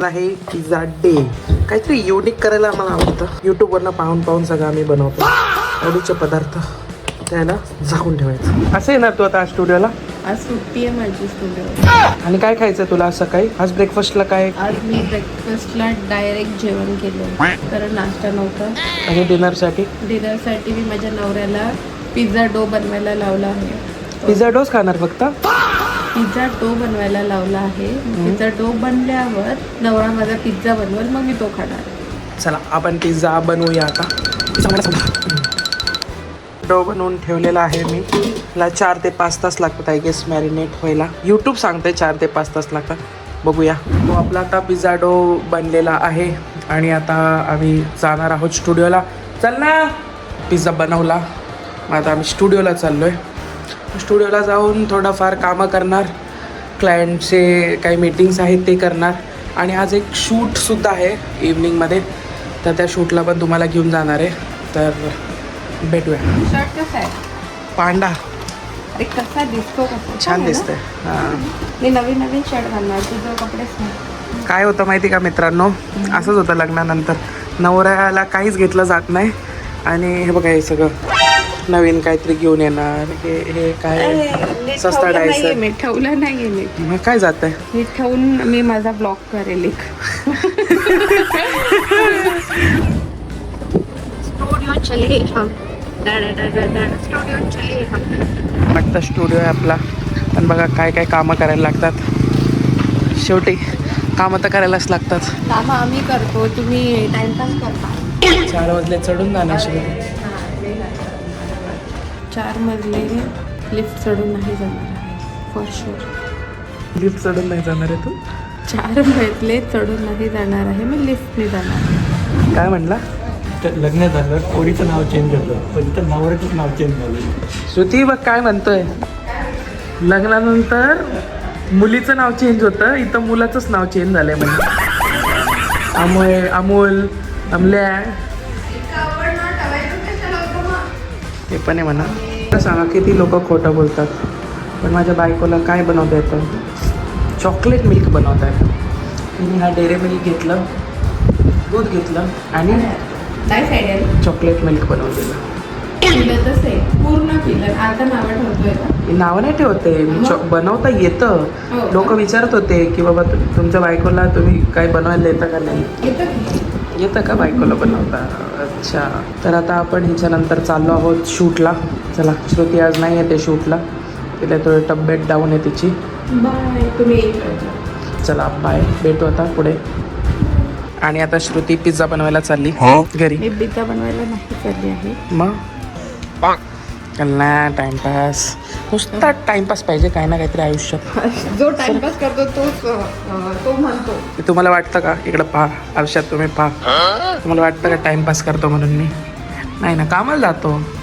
आहे pizza day. काहीतरी unique करायला आम्हाला आवडतं. युट्यूबवरनं पाहून सगळं आम्ही बनवतो. आवडीचे पदार्थ त्याला झाकून ठेवायचं. असं येणार तू आता स्टुडिओला? आज सुट्टी आहे माझी स्टुडिओ. आणि काय खायचं तुला आज सकाळी? आज ब्रेकफास्टला काय? आज मी ब्रेकफास्टला डायरेक्ट जेवण केलं, कारण नाश्ता नव्हता. आणि डिनरसाठी? डिनरसाठी मी माझ्या नवऱ्याला पिझ्झा डो बनवायला लावला आहे. पिझ्झा डोच खाणार फक्त? पिझ्झा डो बनवायला लावला आहे. पिझ्झा डो बनल्यावर नवरा माझा पिझ्झा बनवेल, मग मी तो खाणार. चला आपण पिझ्झा बनवूया आता. डो बनवून ठेवलेला आहे मी. मला 4 ते 5 तास लागतात आय गेस मॅरिनेट व्हायला. यूट्यूब सांगते 4 ते 5 तास लागतात. बघूया. तो आपला आता पिझ्झा डो बनलेला आहे आणि आता आम्ही जाणार आहोत स्टुडिओला. चल ना. पिझ्झा बनवला, मग आता आम्ही स्टुडिओला चाललो आहे. स्टुडिओला जाऊन थोडंफार कामं करणार, क्लायंटचे काही मीटिंग्स आहेत ते करणार. आणि आज एक शूटसुद्धा आहे इव्हनिंगमध्ये, तर त्या शूटला पण तुम्हाला घेऊन जाणार आहे. तर भेटूया. शर्ट कसा आहे? पांडा. अरे कसा दिसतो, कसा छान दिसतंय. हां, मी नवीन शर्ट घालणार, तुझं कपडेच नाही. काय होतं माहिती का मित्रांनो, असंच होतं लग्नानंतर. नवऱ्याला काहीच घेतलं जात नाही आणि हे बघा हे सगळं नवीन काहीतरी घेऊन येणार. हे काय सस्ता डायसर. मी ठेवलं नाही मी. मग काय जात आहे? मी ठेवून मी माझा ब्लॉग करेल एक. स्टुडिओ चले हम, स्टुडिओ चले हम. वाटतं स्टुडिओ आहे आपला, पण बघा काय काय कामं करायला लागतात. शेवटी कामं तर करायलाच लागतात. कामं आम्ही करतो, तुम्ही टाइमपास करता. 4 वाजले चढून जाणार शिवाय. 4 मजले लिफ्ट चढून नाही जाणार आहे फॉर शुअर. लिफ्ट चढून नाही जाणार आहे तू? 4 मजले चढून नाही जाणार आहे, मी लिफ्टने जाणार आहे. काय म्हणला? तर लग्न झालं, पोरीचं नाव चेंज झालं, पण इथं नवऱ्याचंच नाव चेंज झालं. श्रुती बघ काय म्हणतोय. लग्नानंतर मुलीचं नाव चेंज होतं, इथं मुलाचंच नाव चेंज झालंय म्हणजे. अमोल, अमल्या, ते पण आहे म्हणा. तर सांगा किती लोक खोटं बोलतात, पण माझ्या बायकोला काय बनवता येतं? चॉकलेट मिल्क बनवता येतं. तिने हा डेअरी मिल्क घेतलं, दूध घेतलं आणि नाईस आयडिया. चॉकलेट मिल्क बनवलेलं. पिलं तसं आहे, पूर्ण पिलं. आता नावं ठेवतोय का? हे नावं नाही ठेवते, बनवता येतं. हो. लोक विचारत होते की बाबा तुमच्या बायकोला तुम्ही काय बनवायला येतं का नाही? येतं का बायकोला बनवता? अच्छा. तर आता आपण हिच्यानंतर चाललो आहोत शूटला. चला, श्रुती आज नाही येते शूटला, तिला थोडी तब्येत डाऊन आहे तिची. बाय, तुम्ही एक. चला बाय, भेटू आता पुढे. आणि आता श्रुती पिझ्झा बनवायला चालली घरी. मी पिझ्झा बनवायला नाही चालली आहे. मग ना टाइमपास, नुसता टाइमपास पाहिजे काही ना काहीतरी आयुष्यात. जो टाइमपास करतो तो म्हणतो. तुम्हाला वाटतं का? इकडं पहा, आयुष्यात तुम्ही पहा, तुम्हाला वाटतं का टाइमपास करतो म्हणून मी? नाही ना, कामाला जातो.